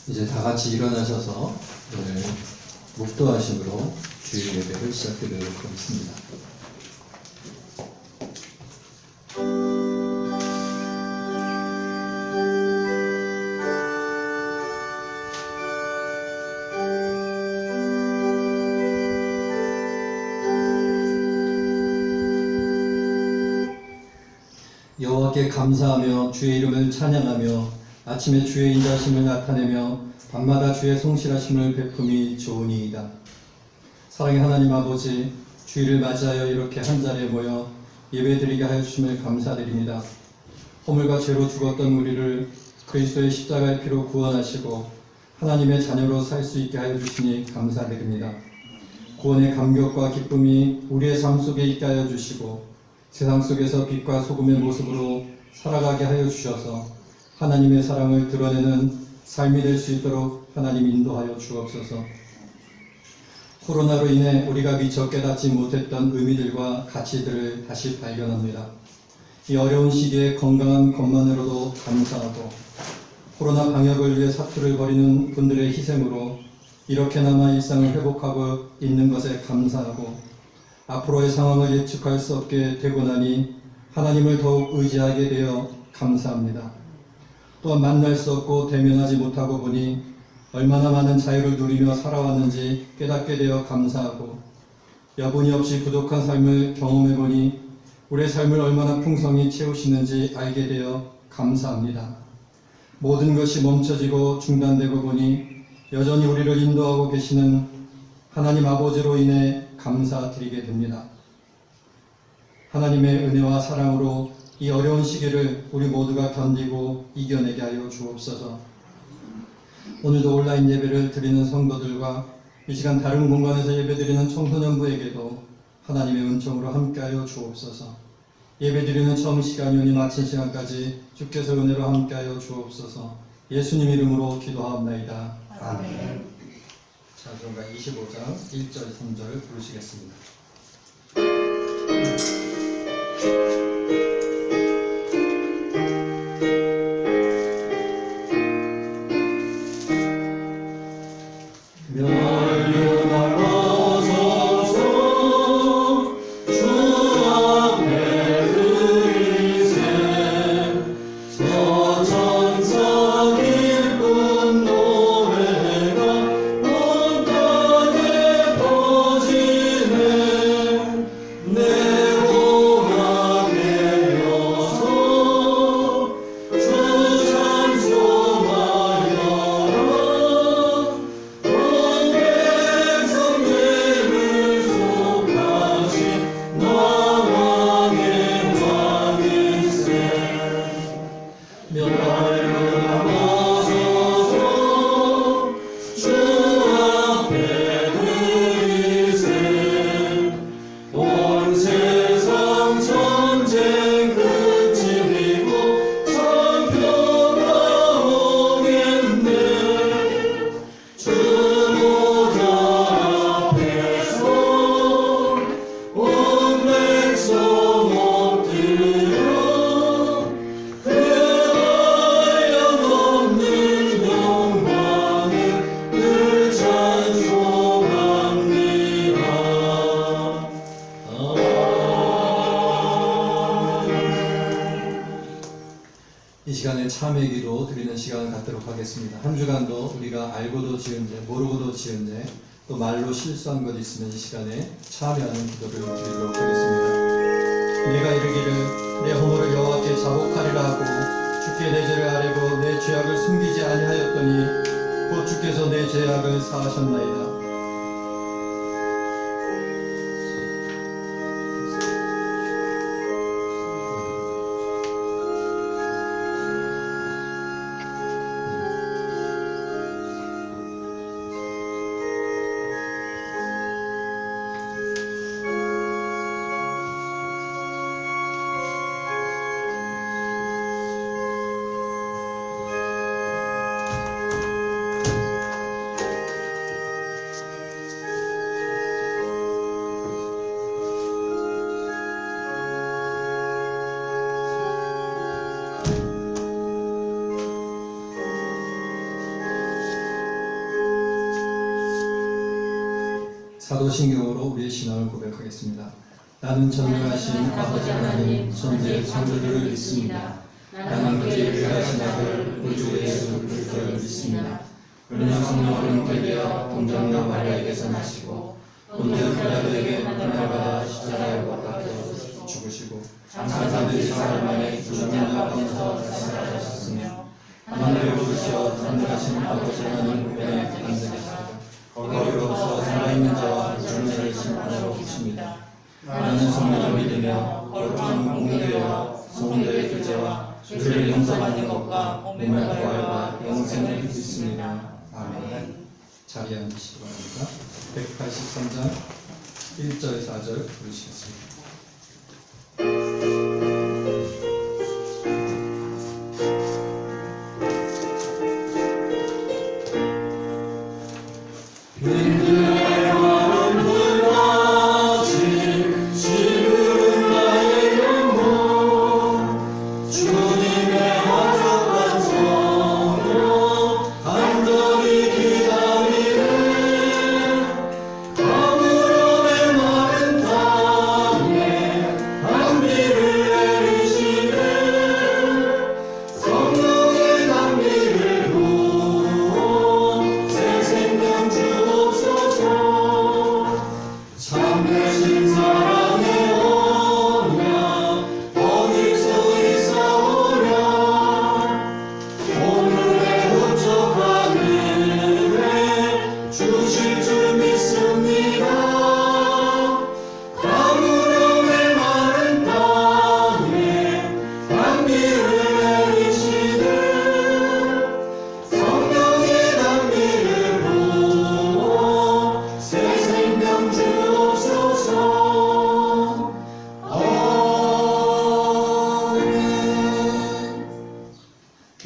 이제 다 같이 일어나셔서 오늘 묵도하심으로 주일 예배를 시작드리도록 하겠습니다. 여호와께 감사하며 주의 이름을 찬양하며 아침에 주의 인자심을 나타내며 밤마다 주의 성실하심을 베품이 좋으니이다. 사랑의 하나님 아버지, 주일을 맞이하여 이렇게 한자리에 모여 예배드리게 하여 주심을 감사드립니다. 허물과 죄로 죽었던 우리를 그리스도의 십자가의 피로 구원하시고 하나님의 자녀로 살 수 있게 하여 주시니 감사드립니다. 구원의 감격과 기쁨이 우리의 삶 속에 있게 하여 주시고 세상 속에서 빛과 소금의 모습으로 살아가게 하여 주셔서 하나님의 사랑을 드러내는 삶이 될 수 있도록 하나님 인도하여 주옵소서. 코로나로 인해 우리가 미처 깨닫지 못했던 의미들과 가치들을 다시 발견합니다. 이 어려운 시기에 건강한 것만으로도 감사하고 코로나 방역을 위해 사투를 벌이는 분들의 희생으로 이렇게나마 일상을 회복하고 있는 것에 감사하고 앞으로의 상황을 예측할 수 없게 되고 나니 하나님을 더욱 의지하게 되어 감사합니다. 또한 만날 수 없고 대면하지 못하고 보니 얼마나 많은 자유를 누리며 살아왔는지 깨닫게 되어 감사하고 여분이 없이 부족한 삶을 경험해 보니 우리의 삶을 얼마나 풍성히 채우시는지 알게 되어 감사합니다. 모든 것이 멈춰지고 중단되고 보니 여전히 우리를 인도하고 계시는 하나님 아버지로 인해 감사드리게 됩니다. 하나님의 은혜와 사랑으로 이 어려운 시기를 우리 모두가 견디고 이겨내게 하여 주옵소서. 오늘도 온라인 예배를 드리는 성도들과 이 시간 다른 공간에서 예배드리는 청소년부에게도 하나님의 은총으로 함께하여 주옵소서. 예배드리는 처음 시간이 오니 마친 시간까지 주께서 은혜로 함께하여 주옵소서. 예수님 이름으로 기도하옵나이다. 아멘. 찬송가 25장 1절 3절 부르시겠습니다. 이 시간에 참회 기도 드리는 시간을 갖도록 하겠습니다. 한 주간도 우리가 알고도 지은 죄, 모르고도 지은 죄, 또 말로 실수한 것 있으면 이 시간에 참회하는 기도를 드리도록 하겠습니다. 내가 이르기를 내 허물을 여호와께 자복하리라 하고 주께 내 죄를 아뢰고 내 죄악을 숨기지 아니하였더니 곧 주께서 내 죄악을 사하셨나이다. 사도신경으로 우리의 신앙을 고백하겠습니다. 나는 전능하신 아버지 하나님 천지의 창조주를 믿습니다. 나는 그의 유일하신 아들 우주 예수 그리스도를 믿습니다. 그는 성령으로 잉태되어 동정녀 마리아에게서 나시고 본디오 빌라도에게 고난받아 십자가에 못 박혀 죽으시고 장사들이 사흘 만에 죽은 자 가운데서 다시 살아나셨으며 하늘을 부르시어 전능하신 아버지 하나님 우편에 앉으셨습니다. 거기로부터 살아있는 자와 죽은 자를 심판하러 오십니다. 나는 성령을 믿으며 거룩한 공의와 성도의 교제와 죄를 용서받는 것과 몸의 부활과 영생을 믿습니다. 아멘. 자리에 앉으시기 바랍니다. 183장 1절 4절 부르시겠습니다.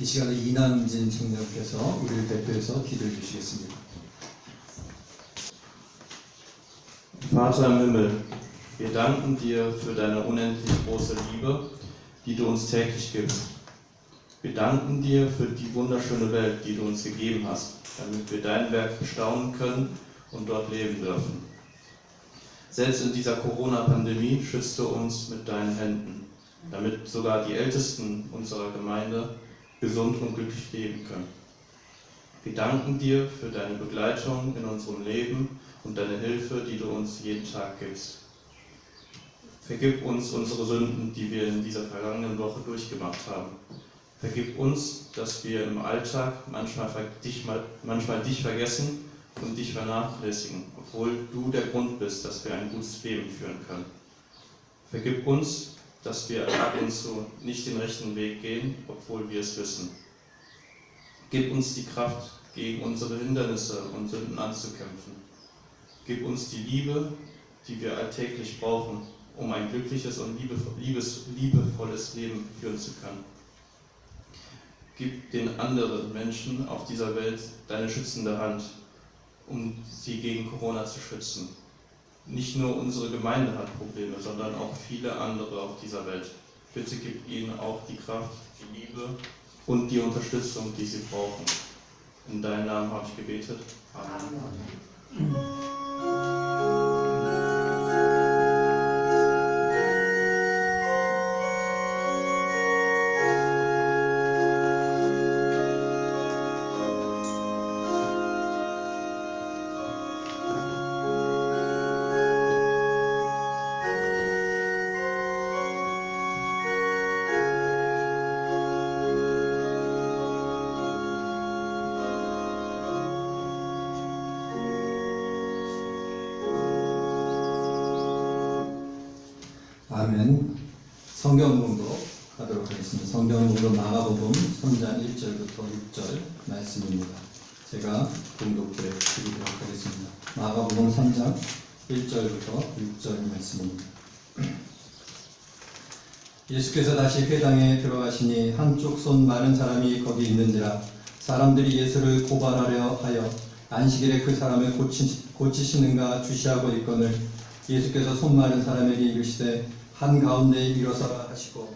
이 시간에 이남진 청년께서 우리를 대표해서 기도해 주시겠습니다. Vater im Himmel, wir danken dir für deine unendlich große Liebe, die du uns täglich gibst. Wir danken dir für die wunderschöne Welt, die du uns gegeben hast, damit wir dein Werk bestaunen können und dort leben dürfen. Selbst in dieser Corona-Pandemie schützt du uns mit deinen Händen, damit sogar die Ältesten unserer Gemeinde gesund und glücklich leben können. Wir danken dir für deine Begleitung in unserem Leben und deine Hilfe, die du uns jeden Tag gibst. Vergib uns unsere Sünden, die wir in dieser vergangenen Woche durchgemacht haben. Vergib uns, dass wir im Alltag manchmal dich vergessen und dich vernachlässigen, obwohl du der Grund bist, dass wir ein gutes Leben führen können. Vergib uns, dass wir ab und zu nicht den rechten Weg gehen, obwohl wir es wissen. Gib uns die Kraft, gegen unsere Hindernisse und Sünden anzukämpfen. Gib uns die Liebe, die wir alltäglich brauchen, um ein glückliches und liebevolles Leben führen zu können. Gib den anderen Menschen auf dieser Welt deine schützende Hand, um sie gegen Corona zu schützen. Nicht nur unsere Gemeinde hat Probleme, sondern auch viele andere auf dieser Welt. Bitte gib ihnen auch die Kraft, die Liebe und die Unterstützung, die sie brauchen. In deinem Namen habe ich gebetet. Amen. 아멘. 성경 공독 하도록 하겠습니다. 성경 공독 마가복음 3장 1절부터 6절 말씀입니다. 제가 공독해 드리도록 하겠습니다. 마가복음 3장 1절부터 6절 말씀입니다. 예수께서 다시 회당에 들어가시니 한쪽 손 마른 사람이 거기 있는지라 사람들이 예수를 고발하려 하여 안식일에 그 사람을 고치시는가 주시하고 있거늘 예수께서 손 마른 사람에게 이르시되 한가운데에 일어서라 하시고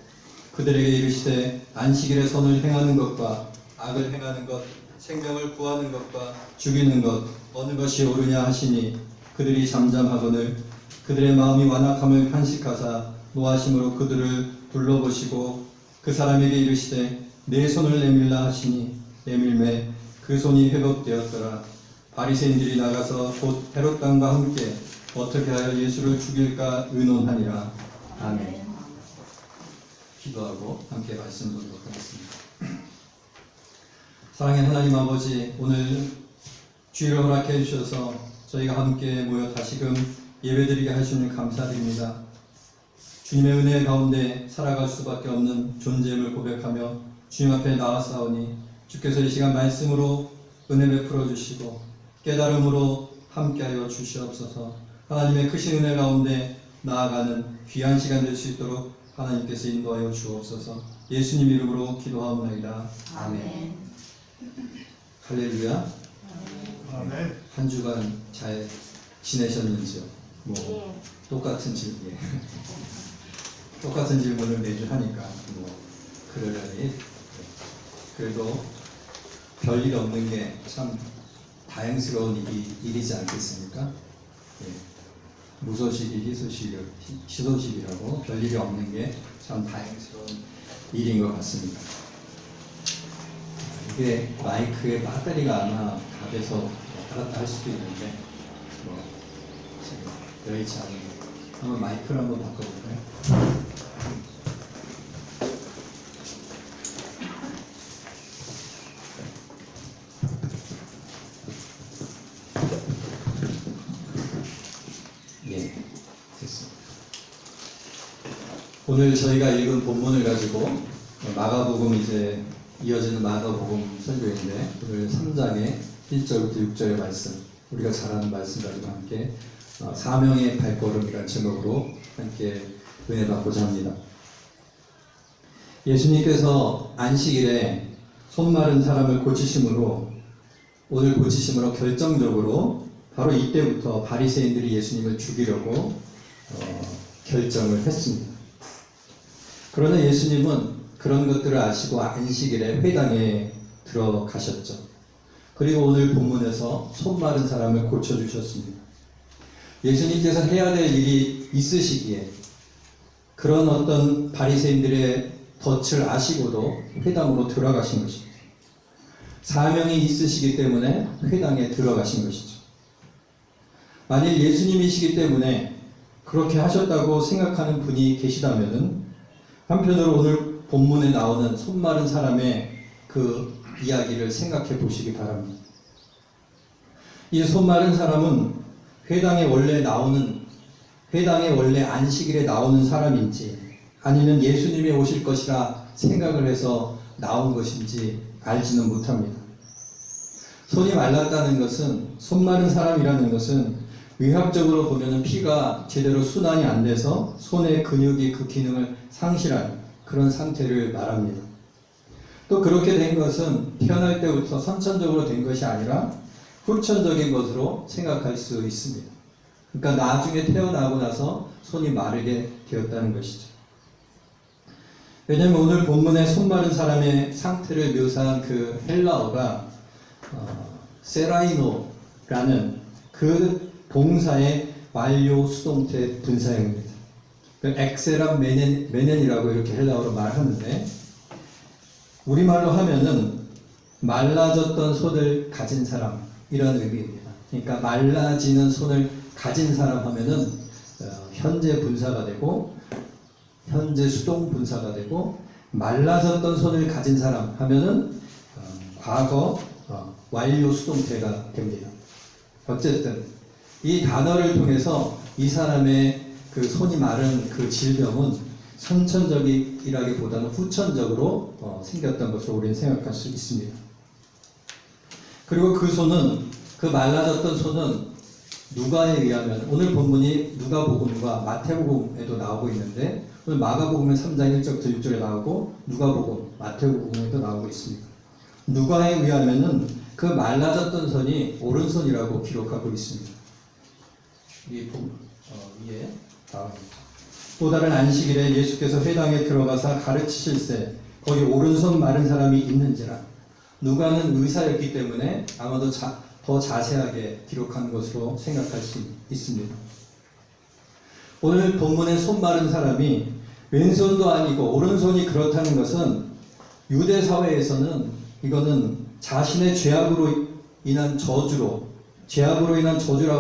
그들에게 이르시되 안식일에 선을 행하는 것과 악을 행하는 것 생명을 구하는 것과 죽이는 것 어느 것이 옳으냐 하시니 그들이 잠잠하거늘 그들의 마음이 완악함을 간식하사 노하심으로 그들을 둘러보시고 그 사람에게 이르시되 내 손을 내밀라 하시니 내밀매 그 손이 회복되었더라. 바리새인들이 나가서 곧 헤롯 왕과 함께 어떻게 하여 예수를 죽일까 의논하니라. 아멘. 기도하고 함께 말씀 보도록 하겠습니다. 사랑의 하나님 아버지, 오늘 주일을 허락해 주셔서 저희가 함께 모여 다시금 예배드리게 하시니 감사드립니다. 주님의 은혜 가운데 살아갈 수밖에 없는 존재임을 고백하며 주님 앞에 나아싸우니 주께서 이 시간 말씀으로 은혜 베풀어 주시고 깨달음으로 함께하여 주시옵소서. 하나님의 크신 은혜 가운데 나아가는 귀한 시간 될 수 있도록 하나님께서 인도하여 주옵소서. 예수님 이름으로 기도하옵나이다. 아멘. 할렐루야. 아멘. 한 주간 잘 지내셨는지요? 똑같은 질문. 똑같은 질문을 매주 하니까 그러려니 그래도 별일 없는 게 참 다행스러운 일이지 않겠습니까? 무소식이 희소식이라고 별일이 없는 게 참 다행스러운 일인 것 같습니다. 이게 마이크에 배터리가 아마 다 돼서 왔다 갔다 할 수도 있는데 지금 여의치 않은 거. 한번 마이크를 한번 바꿔볼까요? 예, 됐습니다. 오늘 저희가 읽은 본문을 가지고 마가복음 이제 이어지는 마가복음 설교인데 오늘 3장의 1절부터 6절의 말씀, 우리가 잘 아는 말씀 가지고 함께 사명의 발걸음이라는 제목으로 함께 은혜 받고자 합니다. 예수님께서 안식일에 손 마른 사람을 고치심으로 오늘 고치심으로 결정적으로 바로 이때부터 바리새인들이 예수님을 죽이려고 결정을 했습니다. 그러나 예수님은 그런 것들을 아시고 안식일에 회당에 들어가셨죠. 그리고 오늘 본문에서 손 마른 사람을 고쳐주셨습니다. 예수님께서 해야 될 일이 있으시기에 그런 어떤 바리새인들의 덫을 아시고도 회당으로 들어가신 것입니다. 사명이 있으시기 때문에 회당에 들어가신 것이죠. 만일 예수님이시기 때문에 그렇게 하셨다고 생각하는 분이 계시다면 한편으로 오늘 본문에 나오는 손 마른 사람의 그 이야기를 생각해 보시기 바랍니다. 이 손 마른 사람은 회당에 원래 안식일에 나오는 사람인지 아니면 예수님이 오실 것이라 생각을 해서 나온 것인지 알지는 못합니다. 손이 말랐다는 것은, 손 마른 사람이라는 것은 의학적으로 보면 피가 제대로 순환이 안 돼서 손의 근육이 그 기능을 상실한 그런 상태를 말합니다. 또 그렇게 된 것은 태어날 때부터 선천적으로 된 것이 아니라 후천적인 것으로 생각할 수 있습니다. 그러니까 나중에 태어나고 나서 손이 마르게 되었다는 것이죠. 왜냐하면 오늘 본문에 손 마른 사람의 상태를 묘사한 그 헬라어가 세라이노라는 그 동사의 완료 수동태 분사형입니다. 엑세람 메넨이라고 이렇게 헬라어로 말하는데 우리말로 하면은 말라졌던 손을 가진 사람 이런 의미입니다. 그러니까 말라지는 손을 가진 사람 하면은 현재 분사가 되고 현재 수동 분사가 되고 말라졌던 손을 가진 사람 하면은 과거 완료 수동태가 됩니다. 어쨌든 이 단어를 통해서 이 사람의 그 손이 마른 그 질병은 선천적이라기보다는 후천적으로 생겼던 것으로 우리는 생각할 수 있습니다. 그리고 그 손은, 그 말라졌던 손은 누가에 의하면, 오늘 본문이 누가복음과 마태복음에도 나오고 있는데 오늘 마가복음은 3장 1절부터 6절에 나오고 누가복음, 마태복음에도 나오고 있습니다. 누가에 의하면은 그 말라졌던 손이 오른손이라고 기록하고 있습니다. 위에 나옵니다. 또 다른 안식일에 예수께서 회당에 들어가서 가르치실세 거기 오른손 마른 사람이 있는지라. 누가는 의사였기 때문에 아마도 더 자세하게 기록한 것으로 생각할 수 있습니다. 오늘 본문의 손 마른 사람이 왼손도 아니고 오른손이 그렇다는 것은 유대 사회에서는 이거는 자신의 죄악으로 인한 저주라고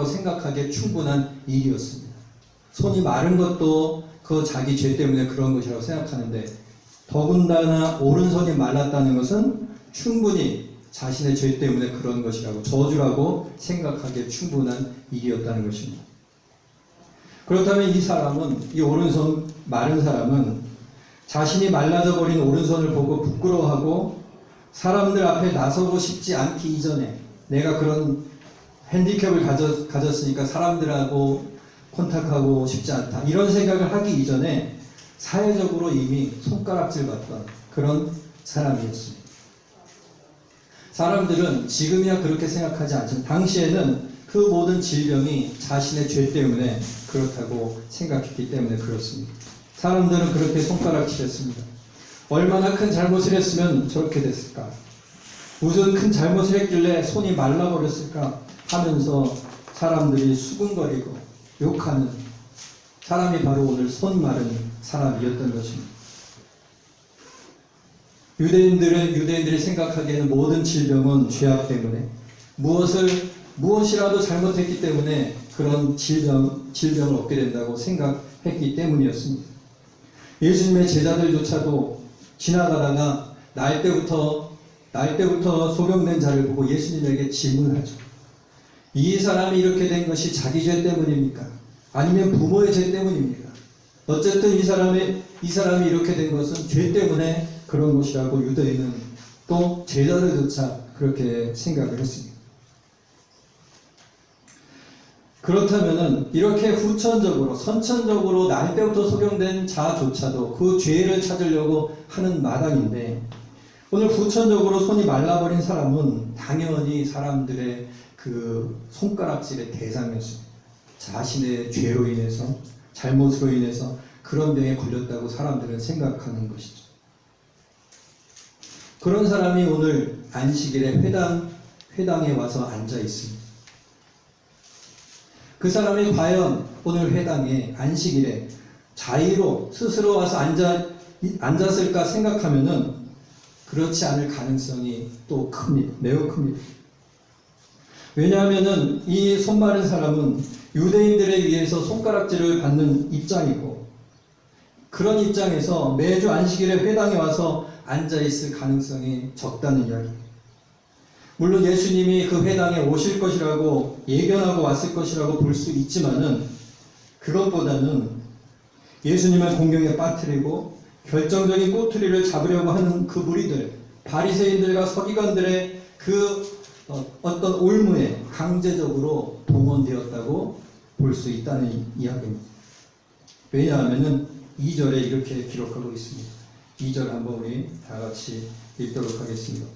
생각하기에 충분한 일이었습니다. 손이 마른 것도 그 자기 죄 때문에 그런 것이라고 생각하는데, 더군다나 오른손이 말랐다는 것은 충분히 자신의 죄 때문에 그런 것이라고, 저주라고 생각하기에 충분한 일이었다는 것입니다. 그렇다면 이 오른손 마른 사람은 자신이 말라져 버린 오른손을 보고 부끄러워하고 사람들 앞에 나서고 싶지 않기 이전에, 내가 그런 핸디캡을 가졌으니까 사람들하고 콘탁하고 싶지 않다, 이런 생각을 하기 이전에 사회적으로 이미 손가락질 받던 그런 사람이었습니다. 사람들은 지금이야 그렇게 생각하지 않지만 당시에는 그 모든 질병이 자신의 죄 때문에 그렇다고 생각했기 때문에 그렇습니다. 사람들은 그렇게 손가락질했습니다. 얼마나 큰 잘못을 했으면 저렇게 됐을까? 무슨 큰 잘못을 했길래 손이 말라버렸을까? 하면서 사람들이 수군거리고 욕하는 사람이 바로 오늘 손 마른 사람이었던 것입니다. 유대인들이 생각하기에는 모든 질병은 죄악 때문에, 무엇이라도 잘못했기 때문에 그런 질병을 얻게 된다고 생각했기 때문이었습니다. 예수님의 제자들조차도 지나가다가 날 때부터 소경된 자를 보고 예수님에게 질문하죠. 이 사람이 이렇게 된 것이 자기 죄 때문입니까? 아니면 부모의 죄 때문입니까? 어쨌든 이 사람이 이렇게 된 것은 죄 때문에 그런 것이라고 유대인은, 또 제자들조차 그렇게 생각을 했습니다. 그렇다면은 이렇게 선천적으로 날 때부터 소경된 자조차도 그 죄를 찾으려고 하는 마당인데, 오늘 후천적으로 손이 말라버린 사람은 당연히 사람들의 그 손가락질의 대상이었습니다. 자신의 죄로 인해서, 잘못으로 인해서 그런 병에 걸렸다고 사람들은 생각하는 것이죠. 그런 사람이 오늘 안식일에 회당에 와서 앉아 있습니다. 그 사람이 과연 오늘 회당에 안식일에 자의로 스스로 와서 앉았을까 생각하면은 그렇지 않을 가능성이 또 큽니다. 매우 큽니다. 왜냐하면은 이 손 마른 사람은 유대인들에 의해서 손가락질을 받는 입장이고, 그런 입장에서 매주 안식일에 회당에 와서 앉아있을 가능성이 적다는 이야기입니다. 물론 예수님이 그 회당에 오실 것이라고 예견하고 왔을 것이라고 볼 수 있지만은, 그것보다는 예수님을 공경에 빠뜨리고 결정적인 꼬투리를 잡으려고 하는 그 무리들, 바리새인들과 서기관들의 그 어떤 올무에 강제적으로 동원되었다고 볼 수 있다는 이야기입니다. 왜냐하면은 2절에 이렇게 기록하고 있습니다. 2절 한번 우리 다 같이 읽도록 하겠습니다.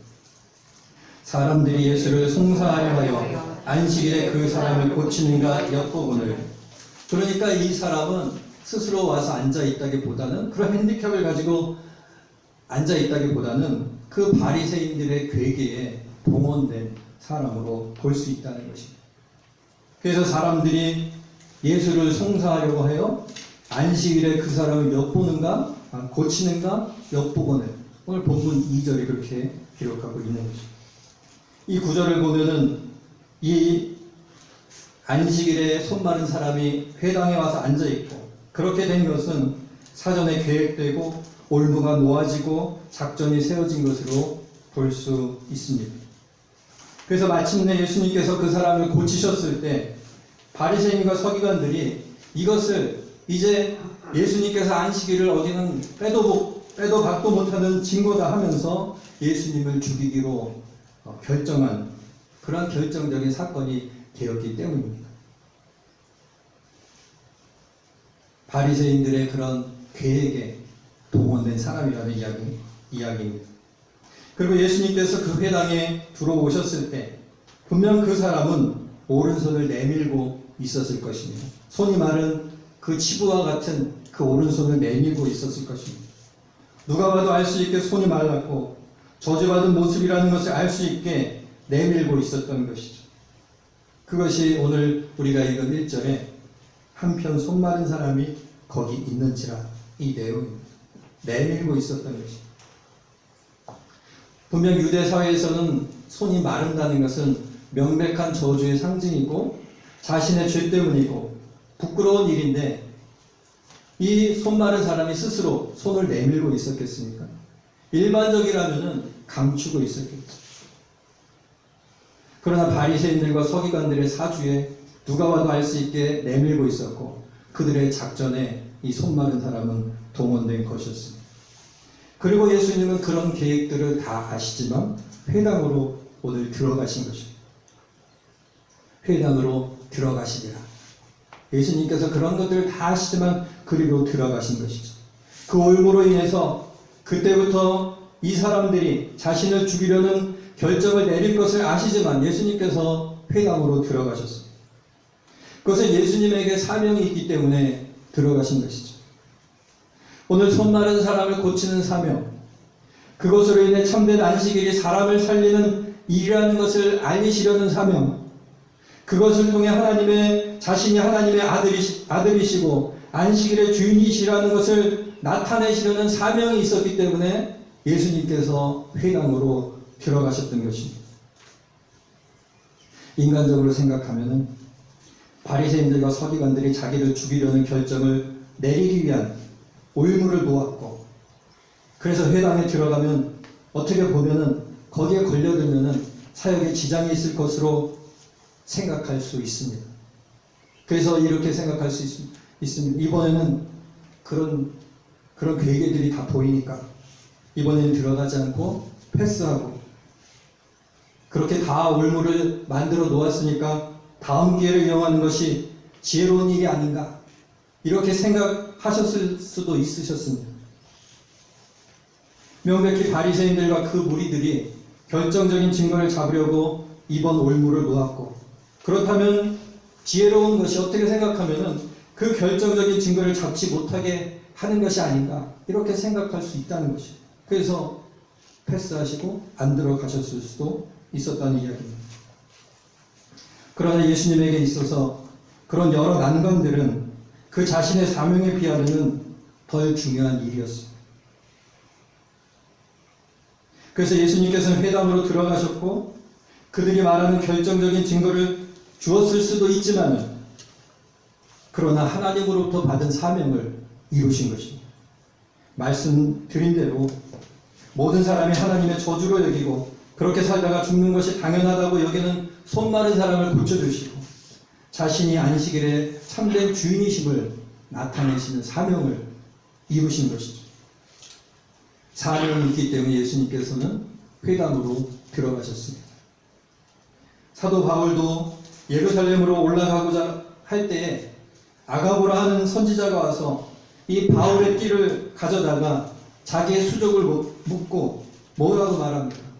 사람들이 예수를 송사하려 하여 안식일에 그 사람을 고치는가 엿보거늘. 그러니까 이 사람은 스스로 와서 앉아있다기보다는, 그런 핸디캡을 가지고 앉아있다기보다는 그 바리새인들의 괴계에 동원된 사람으로 볼 수 있다는 것입니다. 그래서 사람들이 예수를 송사하려고 하여 안식일에 그 사람을 엿보는가, 고치는가 엿보거늘. 오늘 본문 2절이 그렇게 기록하고 있는 것입니다. 이 구절을 보면은 이 안식일에 손 마른 사람이 회당에 와서 앉아있고, 그렇게 된 것은 사전에 계획되고 올무가 놓아지고 작전이 세워진 것으로 볼 수 있습니다. 그래서 마침내 예수님께서 그 사람을 고치셨을 때 바리새인과 서기관들이 이것을 이제 예수님께서 안식일을 어기는 빼도 박도 못하는 증거다 하면서 예수님을 죽이기로 결정한 그런 결정적인 사건이 되었기 때문입니다. 바리새인들의 그런 계획에 동원된 사람이라는 이야기입니다. 그리고 예수님께서 그 회당에 들어오셨을 때 분명 그 사람은 오른손을 내밀고 있었을 것입니다. 손이 마른 그 치부와 같은 그 오른손을 내밀고 있었을 것입니다. 누가 봐도 알 수 있게 손이 말랐고 저주받은 모습이라는 것을 알 수 있게 내밀고 있었던 것이죠. 그것이 오늘 우리가 읽은 1절에 한편 손 마른 사람이 거기 있는지라 이 내용입니다. 내밀고 있었던 것입니다. 분명 유대 사회에서는 손이 마른다는 것은 명백한 저주의 상징이고 자신의 죄 때문이고 부끄러운 일인데 이 손 마른 사람이 스스로 손을 내밀고 있었겠습니까? 일반적이라면 감추고 있었겠죠. 그러나 바리새인들과 서기관들의 사주에 누가 와도 알 수 있게 내밀고 있었고 그들의 작전에 이 손 마른 사람은 동원된 것이었습니다. 그리고 예수님은 그런 계획들을 다 아시지만 회당으로 오늘 들어가신 것입니다. 회당으로 들어가시리라. 예수님께서 그런 것들을 다 아시지만 그리로 들어가신 것이죠. 그 올무로 인해서 그때부터 이 사람들이 자신을 죽이려는 결정을 내릴 것을 아시지만 예수님께서 회당으로 들어가셨습니다. 그것은 예수님에게 사명이 있기 때문에 들어가신 것이죠. 오늘 손 마른 사람을 고치는 사명, 그것으로 인해 참된 안식일이 사람을 살리는 일이라는 것을 알리시려는 사명, 그것을 통해 자신이 하나님의 아들이시고 안식일의 주인이시라는 것을 나타내시려는 사명이 있었기 때문에 예수님께서 회당으로 들어가셨던 것입니다. 인간적으로 생각하면 바리새인들과 서기관들이 자기를 죽이려는 결정을 내리기 위한 올무를 놓았고 그래서 회당에 들어가면 어떻게 보면은 거기에 걸려들면은 사역에 지장이 있을 것으로 생각할 수 있습니다. 그래서 이렇게 생각할 수 있습니다. 이번에는 그런 괴계들이 다 보이니까 이번에는 들어가지 않고 패스하고 그렇게 다 올무를 만들어 놓았으니까 다음 기회를 이용하는 것이 지혜로운 일이 아닌가 이렇게 생각하셨을 수도 있으셨습니다. 명백히 바리새인들과 그 무리들이 결정적인 증거를 잡으려고 이번 올무를 놓았고 그렇다면 지혜로운 것이 어떻게 생각하면은 그 결정적인 증거를 잡지 못하게 하는 것이 아닌가 이렇게 생각할 수 있다는 것이죠. 그래서 패스하시고 안 들어가셨을 수도 있었다는 이야기입니다. 그러나 예수님에게 있어서 그런 여러 난관들은 그 자신의 사명에 비하면 덜 중요한 일이었습니다. 그래서 예수님께서는 회당으로 들어가셨고 그들이 말하는 결정적인 증거를 주었을 수도 있지만 그러나 하나님으로부터 받은 사명을 이루신 것입니다. 말씀드린 대로 모든 사람이 하나님의 저주로 여기고 그렇게 살다가 죽는 것이 당연하다고 여기는 손 마른 사람을 고쳐주시고 자신이 안식일의 참된 주인이심을 나타내시는 사명을 이루신 것이죠. 사명이 있기 때문에 예수님께서는 회당으로 들어가셨습니다. 사도 바울도 예루살렘으로 올라가고자 할 때에 아가보라 하는 선지자가 와서 이 바울의 띠를 가져다가 자기의 수족을 묻고 뭐라고 말합니까?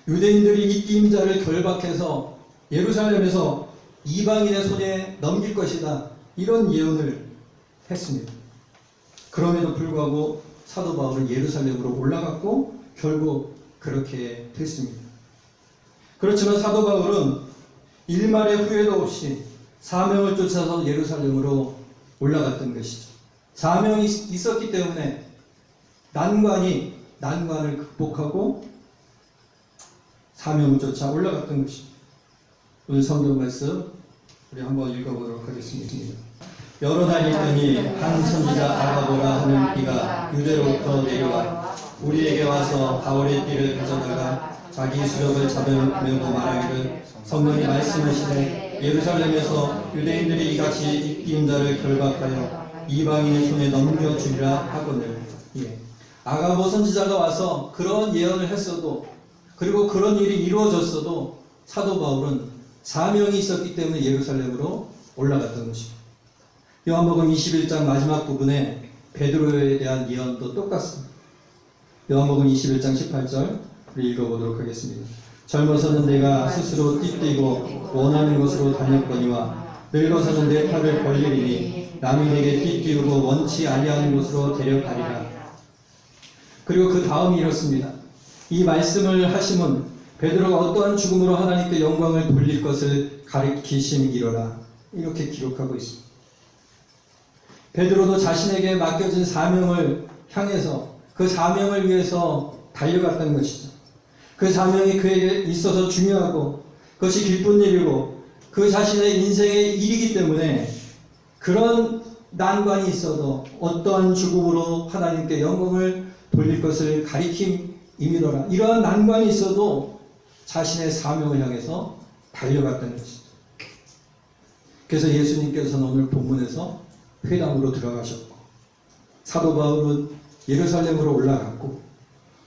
유대인들이 이 띠임자를 결박해서 예루살렘에서 이방인의 손에 넘길 것이다. 이런 예언을 했습니다. 그럼에도 불구하고 사도 바울은 예루살렘으로 올라갔고 결국 그렇게 됐습니다. 그렇지만 사도 바울은 일말의 후회도 없이 사명을 쫓아서 예루살렘으로 올라갔던 것이죠. 사명이 있었기 때문에 난관을 극복하고 사명을 쫓아 올라갔던 것이죠. 오늘 성경 말씀 우리 한번 읽어보도록 하겠습니다. 여러 날 있더니 한 선지자 아가보라 하는 이가 유대로부터 내려와 우리에게 와서 바울의 띠를 가져다가 자기 수족을 잡으면서 말하기를 성령이 말씀하시되 예루살렘에서 유대인들이 이같이 이 띠임자를 결박하여 이방인의 손에 넘겨주리라 하거늘. 아가보 선지자가 와서 그런 예언을 했어도 그리고 그런 일이 이루어졌어도 사도 바울은 사명이 있었기 때문에 예루살렘으로 올라갔던 것입니다. 요한복음 21장 마지막 부분에 베드로에 대한 예언도 똑같습니다. 요한복음 21장 18절 우리 읽어보도록 하겠습니다. 젊어서는 내가 스스로 띠띠고 원하는 곳으로 다녔거니와 늙어서는 내 팔을 벌리리니 남이 내게 띠띠우고 원치 아니하는 곳으로 데려가리라. 그리고 그 다음이 이렇습니다. 이 말씀을 하심은 베드로가 어떠한 죽음으로 하나님께 영광을 돌릴 것을 가리키심이로라. 이렇게 기록하고 있습니다. 베드로도 자신에게 맡겨진 사명을 향해서 그 사명을 위해서 달려갔던 것이죠. 그 사명이 그에게 있어서 중요하고 그것이 기쁜 일이고 그 자신의 인생의 일이기 때문에 그런 난관이 있어도 어떠한 죽음으로 하나님께 영광을 돌릴 것을 가리킴이미로라. 이러한 난관이 있어도 자신의 사명을 향해서 달려갔던 것이죠. 그래서 예수님께서는 오늘 본문에서 회당으로 들어가셨고 사도 바울은 예루살렘으로 올라갔고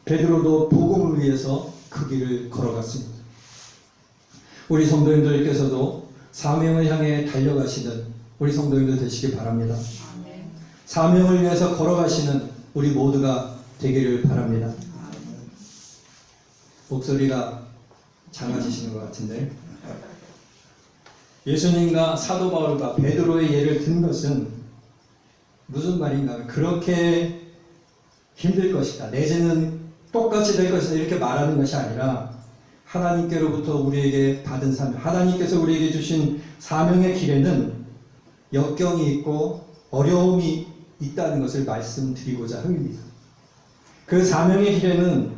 베드로도 복음을 위해서 그 길을 걸어갔습니다. 우리 성도님들께서도 사명을 향해 달려가시는 우리 성도님들 되시기 바랍니다. 사명을 위해서 걸어가시는 우리 모두가 되기를 바랍니다. 목소리가 작아지시는 것 같은데 예수님과 사도 바울과 베드로의 예를 든 것은 무슨 말인가 하면 그렇게 힘들 것이다, 내지는 똑같이 될 것이다 이렇게 말하는 것이 아니라 하나님께로부터 우리에게 받은 사명, 하나님께서 우리에게 주신 사명의 길에는 역경이 있고 어려움이 있다는 것을 말씀드리고자 합니다. 그 사명의 길에는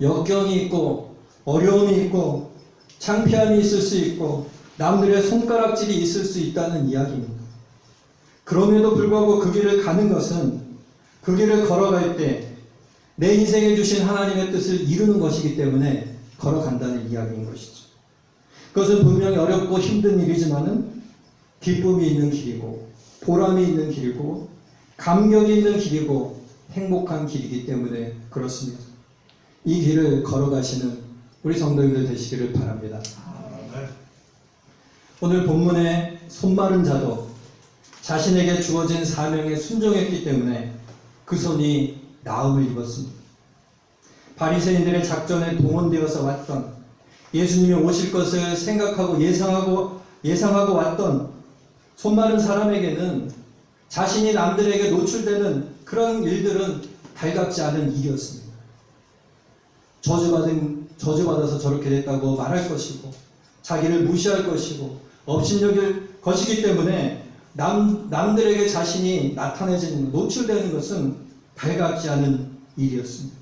역경이 있고 어려움이 있고 창피함이 있을 수 있고 남들의 손가락질이 있을 수 있다는 이야기입니다. 그럼에도 불구하고 그 길을 가는 것은 그 길을 걸어갈 때 내 인생에 주신 하나님의 뜻을 이루는 것이기 때문에 걸어간다는 이야기인 것이죠. 그것은 분명히 어렵고 힘든 일이지만은 기쁨이 있는 길이고 보람이 있는 길이고 감격이 있는 길이고 행복한 길이기 때문에 그렇습니다. 이 길을 걸어가시는 우리 성도님들 되시기를 바랍니다. 오늘 본문의 손마른 자도 자신에게 주어진 사명에 순종했기 때문에 그 손이 나음을 입었습니다. 바리새인들의 작전에 동원되어서 왔던 예수님이 오실 것을 생각하고 예상하고 왔던 손마른 사람에게는 자신이 남들에게 노출되는 그런 일들은 달갑지 않은 일이었습니다. 저주받아서 저렇게 됐다고 말할 것이고 자기를 무시할 것이고 업신여길 것이기 때문에 남들에게 자신이 나타내지는 노출되는 것은 달갑지 않은 일이었습니다.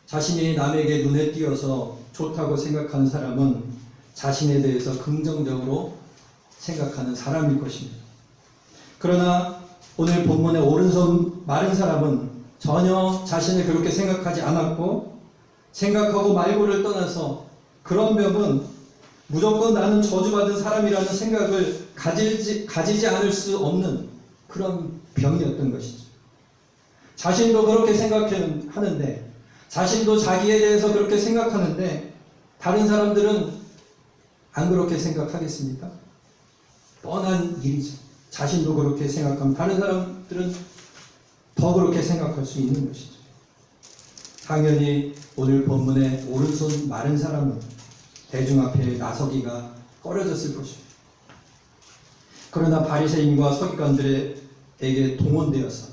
자신이 남에게 눈에 띄어서 좋다고 생각하는 사람은 자신에 대해서 긍정적으로 생각하는 사람일 것입니다. 그러나 오늘 본문의 오른손 마른 사람은 전혀 자신을 그렇게 생각하지 않았고 생각하고 말고를 떠나서 그런 병은 무조건 나는 저주받은 사람이라는 생각을 가지지 않을 수 없는 그런 병이었던 것이죠. 자신도 그렇게 생각하는데 자신도 자기에 대해서 그렇게 생각하는데 다른 사람들은 안 그렇게 생각하겠습니까? 뻔한 일이죠. 자신도 그렇게 생각하면 다른 사람들은 더 그렇게 생각할 수 있는 것이죠. 당연히 오늘 본문의 오른손 마른 사람은 대중 앞에 나서기가 꺼려졌을 것입니다. 그러나 바리새인과 서기관들에게 동원되어서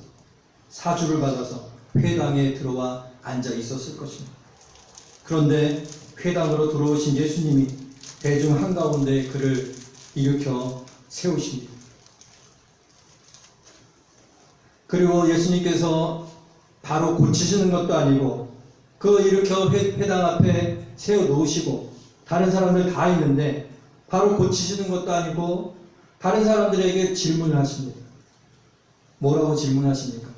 사주를 받아서 회당에 들어와 앉아 있었을 것입니다. 그런데 회당으로 들어오신 예수님이 대중 한가운데 그를 일으켜 세우십니다. 그리고 예수님께서 바로 고치시는 것도 아니고 그 일으켜 회당 앞에 세워놓으시고 다른 사람들 다 있는데 바로 고치시는 것도 아니고 다른 사람들에게 질문을 하십니다. 뭐라고 질문하십니까?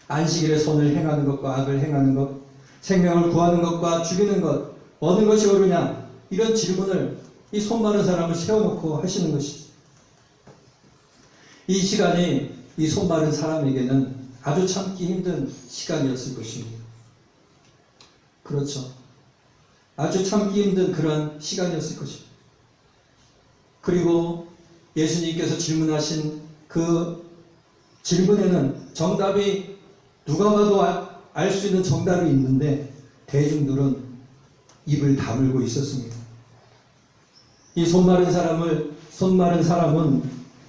안식일에 선을 행하는 것과 악을 행하는 것, 생명을 구하는 것과 죽이는 것, 어느 것이 옳으냐? 이런 질문을 이 손 마른 사람을 세워놓고 하시는 것이죠. 이 시간이 이 손 마른 사람에게는 아주 참기 힘든 시간이었을 것입니다. 그렇죠. 아주 참기 힘든 그런 시간이었을 것입니다. 그리고 예수님께서 질문하신 그 질문에는 정답이 누가 봐도 알 수 있는 정답이 있는데 대중들은 입을 다물고 있었습니다. 이 손 마른 사람은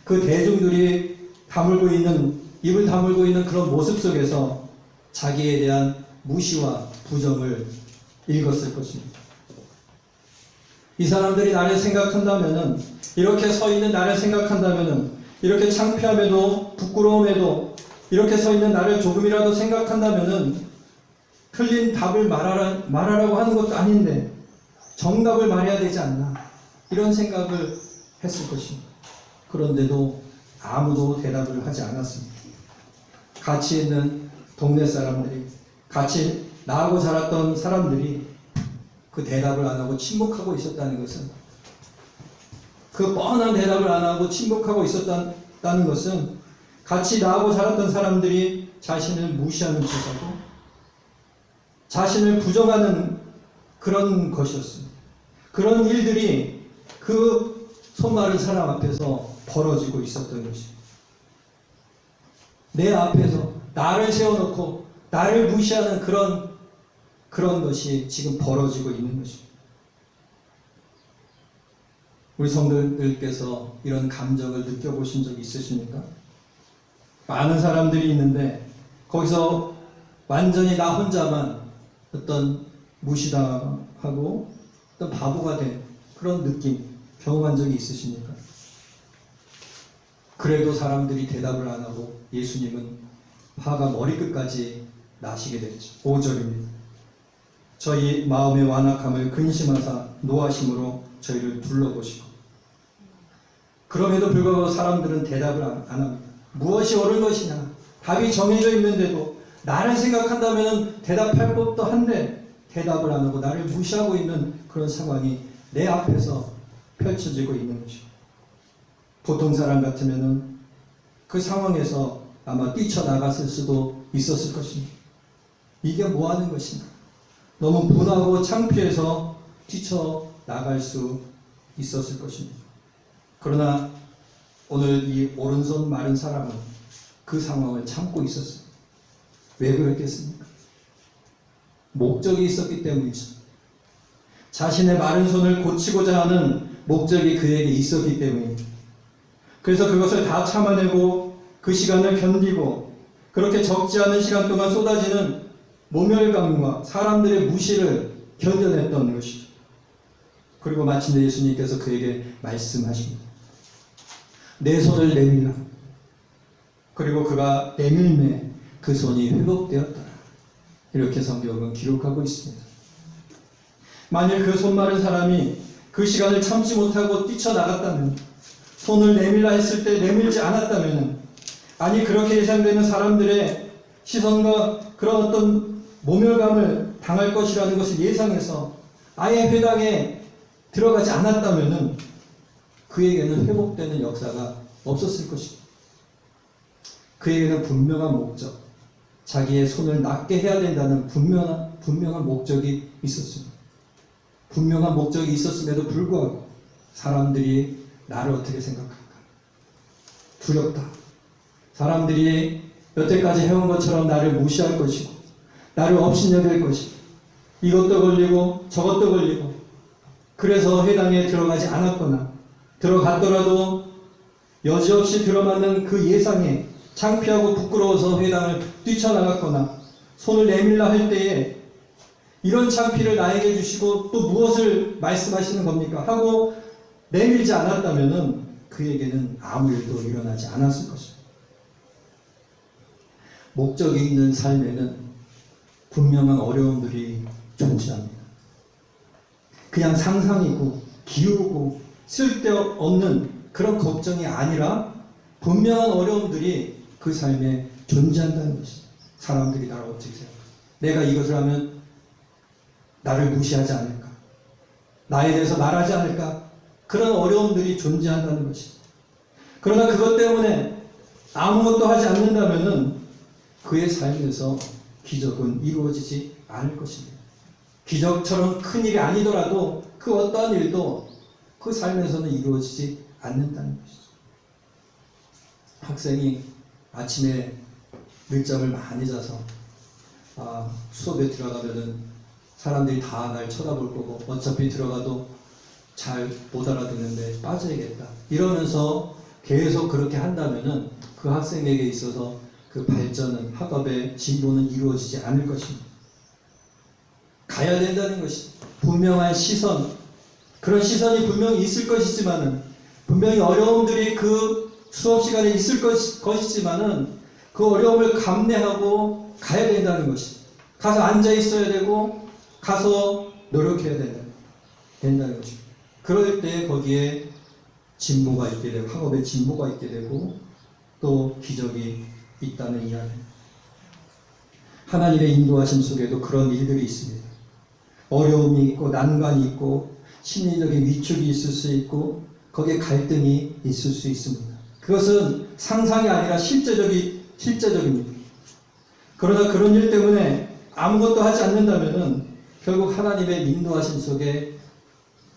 그 대중들이 입을 다물고 있는 그런 모습 속에서 자기에 대한 무시와 부정을 읽었을 것입니다. 이 사람들이 나를 생각한다면은, 이렇게 서 있는 나를 생각한다면은, 이렇게 창피함에도 부끄러움에도 이렇게 서 있는 나를 조금이라도 생각한다면은 틀린 답을 말하라고 하는 것도 아닌데 정답을 말해야 되지 않나, 이런 생각을 했을 것입니다. 그런데도 아무도 대답을 하지 않았습니다. 같이 있는 동네 사람들이, 같이 나하고 자랐던 사람들이 그 대답을 안 하고 침묵하고 있었다는 것은, 그 뻔한 대답을 안 하고 침묵하고 있었다는 것은 같이 나하고 자랐던 사람들이 자신을 무시하는 척하고 자신을 부정하는 그런 것이었습니다. 그런 일들이 그 손마른 사람 앞에서 벌어지고 있었던 것입니다. 내 앞에서 나를 세워놓고 나를 무시하는 그런 것이 지금 벌어지고 있는 것입니다. 우리 성도들께서 이런 감정을 느껴보신 적이 있으십니까? 많은 사람들이 있는데 거기서 완전히 나 혼자만 어떤 무시당하고 어떤 바보가 된 그런 느낌 경험한 적이 있으십니까? 그래도 사람들이 대답을 안 하고 예수님은 화가 머리끝까지 나시게 됐죠. 5절입니다. 저희 마음의 완악함을 근심하사 노하심으로 저희를 둘러보시고. 그럼에도 불구하고 사람들은 대답을 안 합니다. 무엇이 옳은 것이냐, 답이 정해져 있는데도 나를 생각한다면 대답할 법도 한데 대답을 안 하고 나를 무시하고 있는 그런 상황이 내 앞에서 펼쳐지고 있는 것이죠. 보통 사람 같으면 그 상황에서 아마 뛰쳐나갔을 수도 있었을 것입니다. 이게 뭐 하는 것인가, 너무 분하고 창피해서 뛰쳐나갈 수 있었을 것입니다. 그러나 오늘 이 오른손 마른 사람은 그 상황을 참고 있었습니다. 왜 그랬겠습니까? 목적이 있었기 때문이죠. 자신의 마른 손을 고치고자 하는 목적이 그에게 있었기 때문입니다. 그래서 그것을 다 참아내고 그 시간을 견디고 그렇게 적지 않은 시간 동안 쏟아지는 모멸감과 사람들의 무시를 견뎌냈던 것이죠. 그리고 마침내 예수님께서 그에게 말씀하십니다. 내 손을 내밀라. 그리고 그가 내밀매 그 손이 회복되었더라. 이렇게 성경은 기록하고 있습니다. 만일 그 손 마른 사람이 그 시간을 참지 못하고 뛰쳐나갔다면, 손을 내밀라 했을 때 내밀지 않았다면, 아니 그렇게 예상되는 사람들의 시선과 그런 어떤 모멸감을 당할 것이라는 것을 예상해서 아예 회당에 들어가지 않았다면 그에게는 회복되는 역사가 없었을 것입니다. 그에게는 분명한 목적, 자기의 손을 낫게 해야 된다는 분명한 목적이 있었습니다. 분명한 목적이 있었음에도 불구하고 사람들이 나를 어떻게 생각할까? 두렵다. 사람들이 여태까지 해온 것처럼 나를 무시할 것이고 나를 업신여길 것이고 이것도 걸리고 저것도 걸리고, 그래서 회당에 들어가지 않았거나 들어갔더라도 여지없이 들어맞는 그 예상에 창피하고 부끄러워서 회당을 뛰쳐나갔거나 손을 내밀라 할 때에 이런 창피를 나에게 주시고 또 무엇을 말씀하시는 겁니까? 하고 내밀지 않았다면 그에게는 아무 일도 일어나지 않았을 것입니다. 목적이 있는 삶에는 분명한 어려움들이 존재합니다. 그냥 상상이고 기우고 쓸데없는 그런 걱정이 아니라 분명한 어려움들이 그 삶에 존재한다는 것입니다. 사람들이 나를 어떻게 생각할까? 내가 이것을 하면 나를 무시하지 않을까? 나에 대해서 말하지 않을까? 그런 어려움들이 존재한다는 것입니다. 그러나 그것 때문에 아무것도 하지 않는다면 그의 삶에서 기적은 이루어지지 않을 것입니다. 기적처럼 큰 일이 아니더라도 그 어떠한 일도 그 삶에서는 이루어지지 않는다는 것이죠. 학생이 아침에 늦잠을 많이 자서 수업에 들어가면은 사람들이 다 날 쳐다볼 거고 어차피 들어가도 잘 못 알아듣는데 빠져야겠다 이러면서 계속 그렇게 한다면은 그 학생에게 있어서 그 발전은, 학업의 진보는 이루어지지 않을 것입니다. 가야 된다는 것이 분명한 시선, 그런 시선이 분명히 있을 것이지만은, 분명히 어려움들이 그 수업 시간에 있을 것이지만은 그 어려움을 감내하고 가야 된다는 것이, 가서 앉아 있어야 되고 가서 노력해야 된다는 것입니다. 그럴 때 거기에 진보가 있게 되고, 학업에 진보가 있게 되고 또 기적이 있다는 이야기입니다. 하나님의 인도하심 속에도 그런 일들이 있습니다. 어려움이 있고 난관이 있고 심리적인 위축이 있을 수 있고 거기에 갈등이 있을 수 있습니다. 그것은 상상이 아니라 실제적입니다. 그러나 그런 일 때문에 아무것도 하지 않는다면 결국 하나님의 인도하심 속에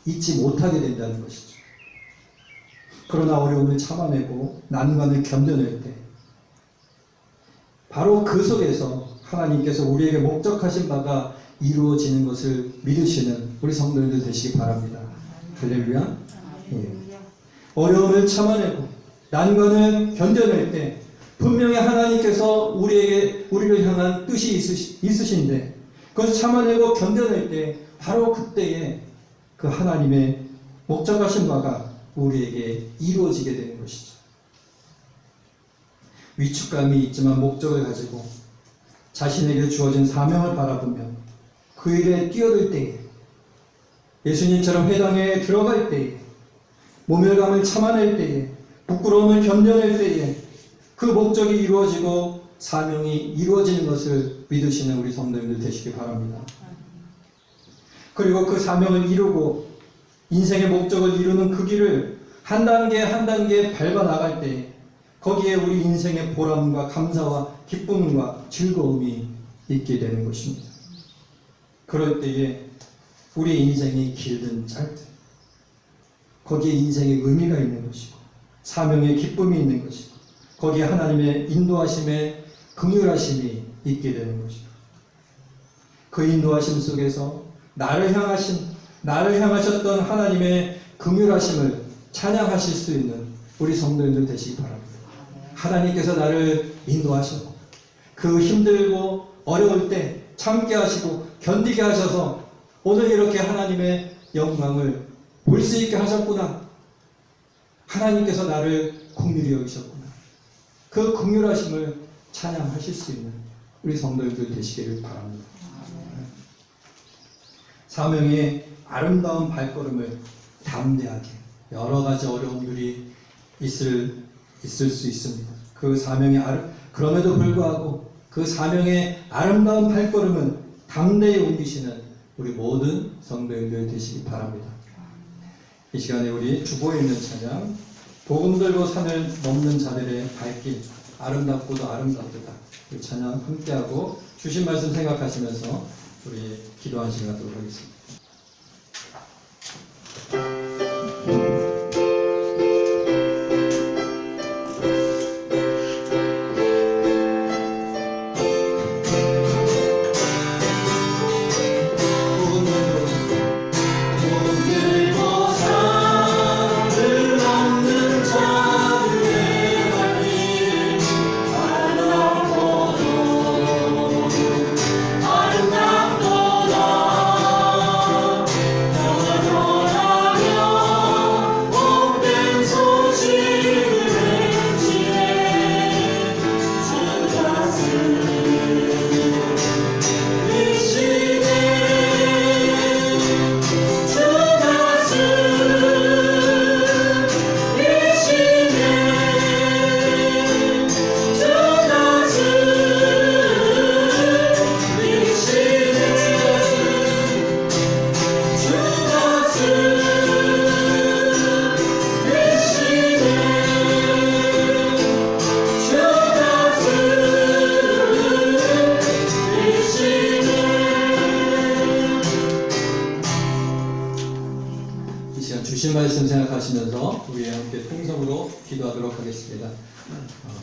있지 못하게 된다는 것이죠. 그러나 어려움을 참아내고 난관을 견뎌낼 때 바로 그 속에서 하나님께서 우리에게 목적하신 바가 이루어지는 것을 믿으시는 우리 성도님들 되시기 바랍니다. 할렐루야. 예. 어려움을 참아내고 난관을 견뎌낼 때 분명히 하나님께서 우리를 향한 뜻이 있으신데 그것을 참아내고 견뎌낼 때 바로 그때에 그 하나님의 목적하신 바가 우리에게 이루어지게 되는 것이죠. 위축감이 있지만 목적을 가지고 자신에게 주어진 사명을 바라보며 그 일에 뛰어들 때에, 예수님처럼 회당에 들어갈 때에, 모멸감을 참아낼 때에, 부끄러움을 견뎌낼 때에 그 목적이 이루어지고 사명이 이루어지는 것을 믿으시는 우리 성도님들 되시기 바랍니다. 그리고 그 사명을 이루고 인생의 목적을 이루는 그 길을 한 단계 한 단계 밟아 나갈 때 거기에 우리 인생의 보람과 감사와 기쁨과 즐거움이 있게 되는 것입니다. 그럴 때에 우리 인생이 길든 짧든 거기에 인생의 의미가 있는 것이고 사명의 기쁨이 있는 것이고 거기에 하나님의 인도하심의 긍휼하심이 있게 되는 것이고 그 인도하심 속에서 나를 향하셨던 하나님의 긍휼하심을 찬양하실 수 있는 우리 성도님들 되시기 바랍니다. 하나님께서 나를 인도하셨고 그 힘들고 어려울 때 참게 하시고 견디게 하셔서 오늘 이렇게 하나님의 영광을 볼 수 있게 하셨구나. 하나님께서 나를 긍휼히 여기셨구나. 그 긍휼하심을 찬양하실 수 있는 우리 성도님들 되시기를 바랍니다. 사명의 아름다운 발걸음을 담대하게, 여러 가지 어려움들이 있을 수 있습니다. 그 사명의 그럼에도 불구하고 그 사명의 아름다운 발걸음은 담대히 옮기시는 우리 모든 성도님들 되시기 바랍니다. 이 시간에 우리 주보에 있는 찬양, 복음 들고 산을 넘는 자들의 발길, 아름답고도 아름답도다. 이 찬양 함께하고 주신 말씀 생각하시면서 우리 기도한 시간 갖도록 하겠습니다. 주신 말씀 생각하시면서 우리 함께 통성으로 기도하도록 하겠습니다.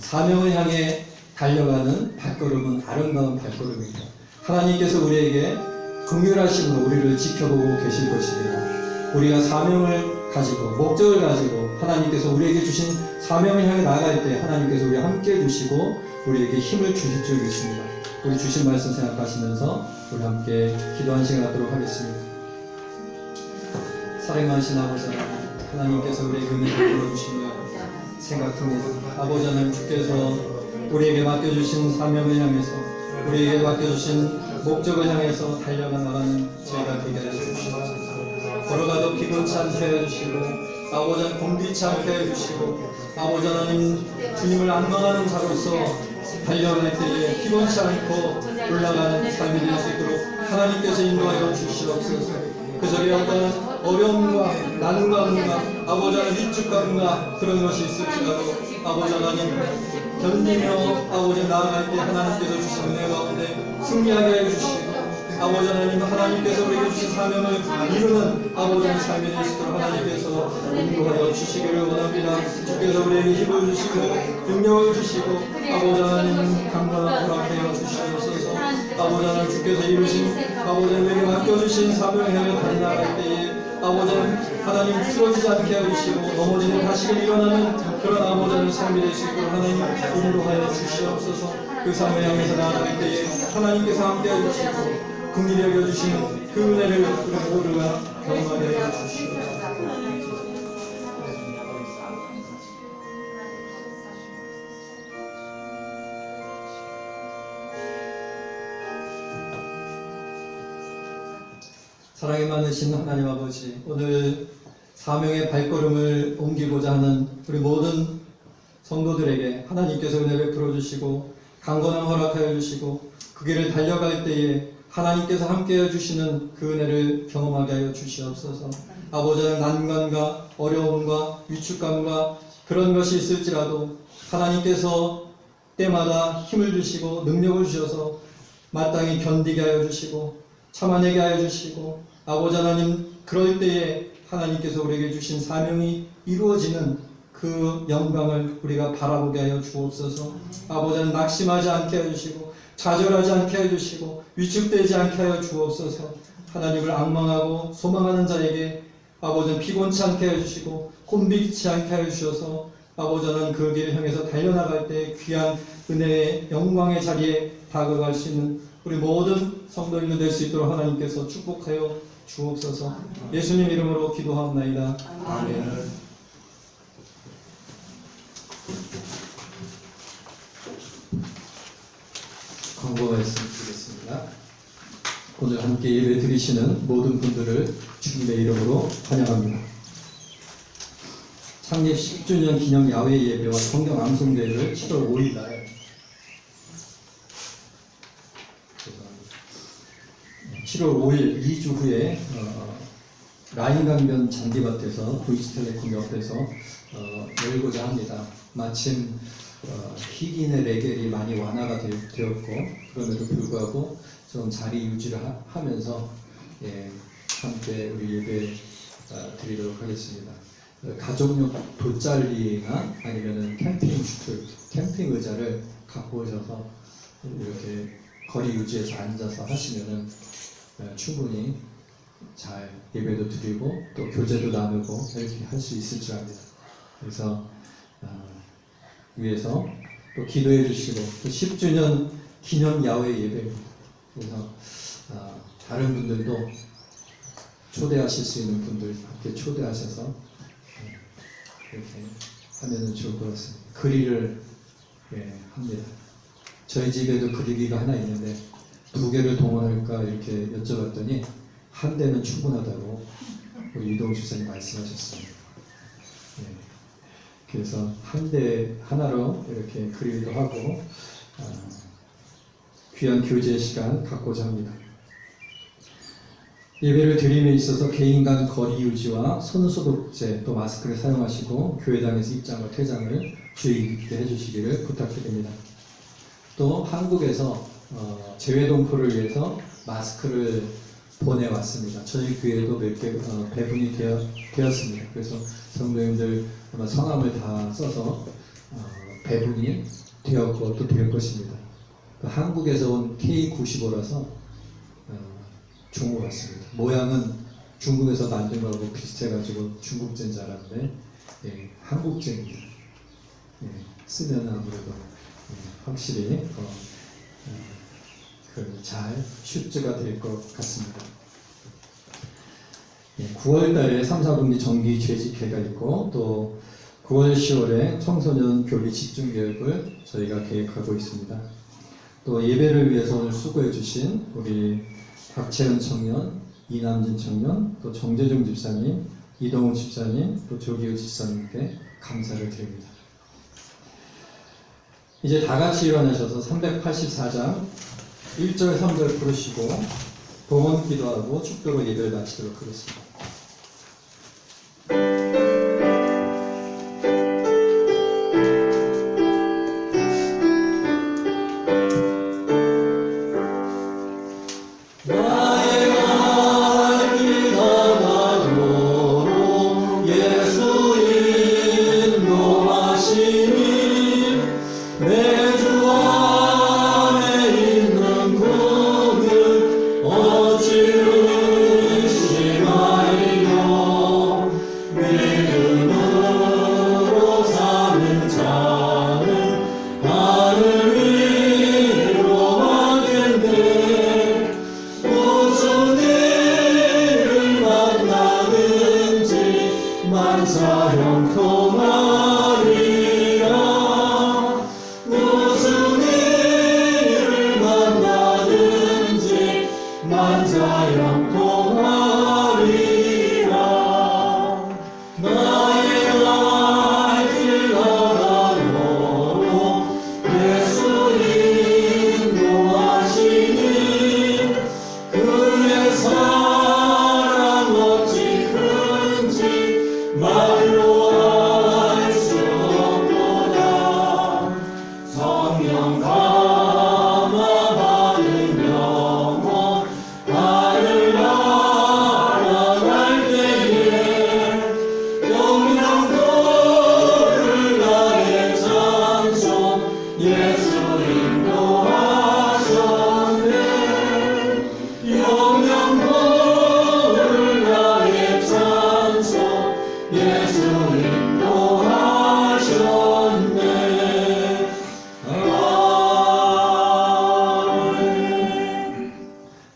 사명을 향해 달려가는 발걸음은 아름다운 발걸음입니다. 하나님께서 우리에게 긍휼하심으로 우리를 지켜보고 계실 것입니다. 우리가 사명을 가지고 목적을 가지고 하나님께서 우리에게 주신 사명을 향해 나아갈 때 하나님께서 우리 함께 해주시고 우리에게 힘을 주실 줄 믿습니다. 우리 주신 말씀 생각하시면서 우리 함께 기도한 시간 갖도록 하겠습니다. 사랑하신 아버지 하나님께서 우리에게 은혜를 베풀어주신 것 생각합니다. 아버지 하나님 주께서 우리에게 맡겨주신 사명을 향해서 우리에게 맡겨주신 목적을 향해서 달려가 나가는 저희가 되게 하여 주시옵소서. 걸어가도 피곤치 않게 해주시고 아버지 하나님 곤비치 않게 해주시고 아버지 하나님 주님을 악망하는 자로서 달려갈 때에 피곤치 않고 올라가는 삶이 될 수 있도록 하나님께서 인도하여 주시옵소서. 그 자리에 어떤 어려움과 난관과 아버지 하나님 위축감과 그런 것이 있을지라도 아버지 하나님 견디며 아버지 나아갈 때 하나님께서 주신 은혜 가운데 승리하게 해주시고 아버지 하나님 하나님께서 우리에게 주신 사명을 이루는 아버지 하나님 삶이 될 수 있도록 하나님께서 인도하여 주시기를 원합니다. 주께서 우리에게 힘을 주시고 능력을 주시고 아버지 하나님 강건한 허락하여 주시옵소서. 아버지 하나님 주께서 이루신 아버지 하나님에게 맡겨주신 사명을 향해 달려나갈 때에 아버지 하나님 쓰러지지 않게 해주시고 넘어지는 다시금 일어나는 그런 아버지 하나님 삶이 될 수 있도록 하나님 인도하여 주시옵소서. 그 삶을 향해서 나아갈 때에 하나님께서 함께 해주시고 긍휼히 여겨주시는 그 은혜를 우리 모두가 경험하게 해 주시옵소서. 사랑이 많으신 하나님 아버지, 오늘 사명의 발걸음을 옮기고자 하는 우리 모든 성도들에게 하나님께서 은혜를 베풀어 주시고 강건함 허락하여 주시고 그 길을 달려갈 때에 하나님께서 함께해 주시는 그 은혜를 경험하게 하여 주시옵소서. 아버지 하나님 난관과 어려움과 위축감과 그런 것이 있을지라도 하나님께서 때마다 힘을 주시고 능력을 주셔서 마땅히 견디게 하여 주시고 참아내게 하여 주시고 아버지 하나님 그럴 때에 하나님께서 우리에게 주신 사명이 이루어지는 그 영광을 우리가 바라보게 하여 주옵소서. 아버지 하나님 낙심하지 않게 하여 주시고 좌절하지 않게 하여 주시고 위축되지 않게 하여 주옵소서. 하나님을 악망하고 소망하는 자에게 아버지는 피곤치 않게 하여 주시고 곤비치 않게 하여 주셔서 아버지 하나님 그 길을 향해서 달려나갈 때 귀한 은혜의 영광의 자리에 다가갈 수 있는 우리 모든 성도님들 될 수 있도록 하나님께서 축복하여 주옵소서. 예수님 이름으로 기도하옵나이다. 아멘. 광고 말씀 드리겠습니다. 오늘 함께 예배 드리시는 모든 분들을 주님의 이름으로 환영합니다. 창립 10주년 기념 야외 예배와 성경 암송대회를 7월 5일 날 7월 5일 2주 후에 라인강변 잔디밭에서 도이치텔레콤 옆에서 열고자 합니다. 마침 희귀의 레겔이 많이 완화가 되었고 그럼에도 불구하고 좀 자리 유지를 하면서 함께 우리 예배 드리도록 하겠습니다. 가족용 돗자리나 아니면은 캠핑 슈트, 캠핑 의자를 갖고 오셔서 이렇게 거리 유지해서 앉아서 하시면은 충분히 잘 예배도 드리고 또 교제도 나누고 이렇게 할 수 있을 줄 압니다. 그래서 위에서 또 기도해 주시고 또 10주년 기념 야외 예배입니다. 그래서 다른 분들도 초대하실 수 있는 분들 함께 초대하셔서 이렇게 하면은 좋을 것 같습니다. 그릴을 합니다. 저희 집에도 그리기가 하나 있는데 2개를 동원할까 이렇게 여쭤봤더니 한 대는 충분하다고 우리 이동주 선생님 말씀하셨습니다. 그래서 한 대 하나로 이렇게 그리기도 하고 귀한 교제 시간 갖고자 합니다. 예배를 드림에 있어서 개인 간 거리 유지와 손소독제 또 마스크를 사용하시고 교회당에서 입장과 퇴장을 주의 깊게 해주시기를 부탁드립니다. 또 한국에서 재외동포를 위해서 마스크를 보내왔습니다. 저희 교회도 몇 개 배분이 되었습니다. 그래서 성도님들 아마 성함을 다 써서 배분이 되었고 또 될 것입니다. 한국에서 온 K95라서 좋은 것 같습니다. 모양은 중국에서 만든 거하고 비슷해가지고 중국제인 줄 알았는데 한국제입니다. 쓰면 아무래도 확실히 잘 슈즈가 될 것 같습니다. 9월 달에 3, 4분기 정기 재직회가 있고 또 9월, 10월에 청소년 교리 집중 교육을 저희가 계획하고 있습니다. 또 예배를 위해서 오늘 수고해 주신 우리 박채은 청년, 이남진 청년, 또 정재중 집사님, 이동훈 집사님, 또 조기우 집사님께 감사를 드립니다. 이제 다 같이 일어나셔서 384장 1절, 3절 부르시고 봉헌 기도하고 축도로 예배를 마치도록 하겠습니다.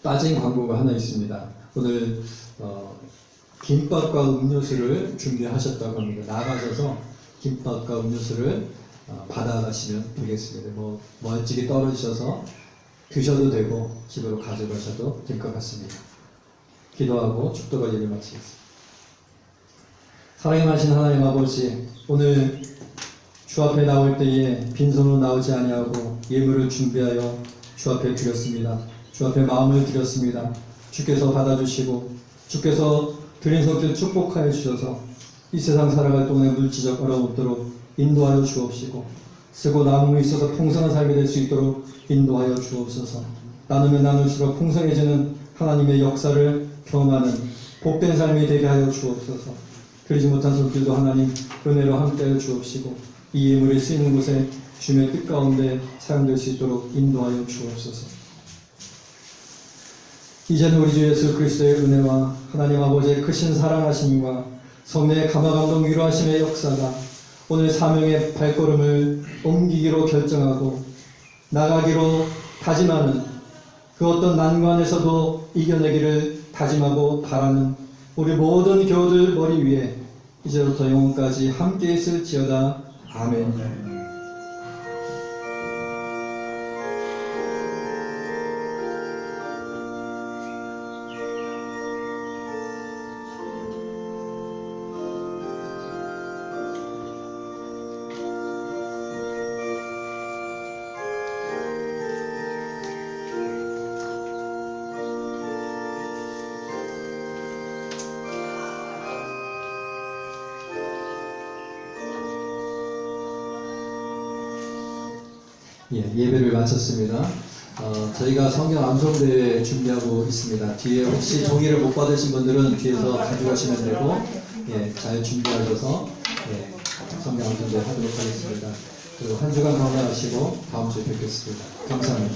빠진 광고가 하나 있습니다. 오늘 김밥과 음료수를 준비하셨다고 합니다. 나가셔서 김밥과 음료수를 받아가시면 되겠습니다. 멋지게 떨어지셔서 드셔도 되고 집으로 가져가셔도 될 것 같습니다. 기도하고 축도가 예를 마치겠습니다. 사랑하신 하나님 아버지, 오늘 주 앞에 나올 때에 빈손으로 나오지 아니하고 예물을 준비하여 주 앞에 드렸습니다. 주 앞에 마음을 드렸습니다. 주께서 받아주시고 주께서 드린 손길 축복하여 주셔서 이 세상 살아갈 동안에 물질적 어려움 없도록 인도하여 주옵시고 쓰고 남음이 있어서 풍성한 삶이 될 수 있도록 인도하여 주옵소서. 나누면 나눌수록 풍성해지는 하나님의 역사를 경험하는 복된 삶이 되게 하여 주옵소서. 드리지 못한 손길도 하나님 은혜로 함께하여 주옵시고 이 예물이 쓰이는 곳에 주님의 뜻 가운데 사용될 수 있도록 인도하여 주옵소서. 이제는 우리 주 예수 그리스도의 은혜와 하나님 아버지의 크신 사랑하심과 성령의 감화감동 위로하심의 역사가 오늘 사명의 발걸음을 옮기기로 결정하고 나가기로 다짐하는 그 어떤 난관에서도 이겨내기를 다짐하고 바라는 우리 모든 교우들 머리 위에 이제부터 영원까지 함께 있을지어다. 아멘. 예배를 마쳤습니다. 저희가 성경 암송대회 준비하고 있습니다. 뒤에 혹시 종이를 못 받으신 분들은 뒤에서 가져가시면 되고, 잘 준비하셔서 성경 암송대회 하도록 하겠습니다. 그리고 한 주간 건강하시고 다음 주에 뵙겠습니다. 감사합니다.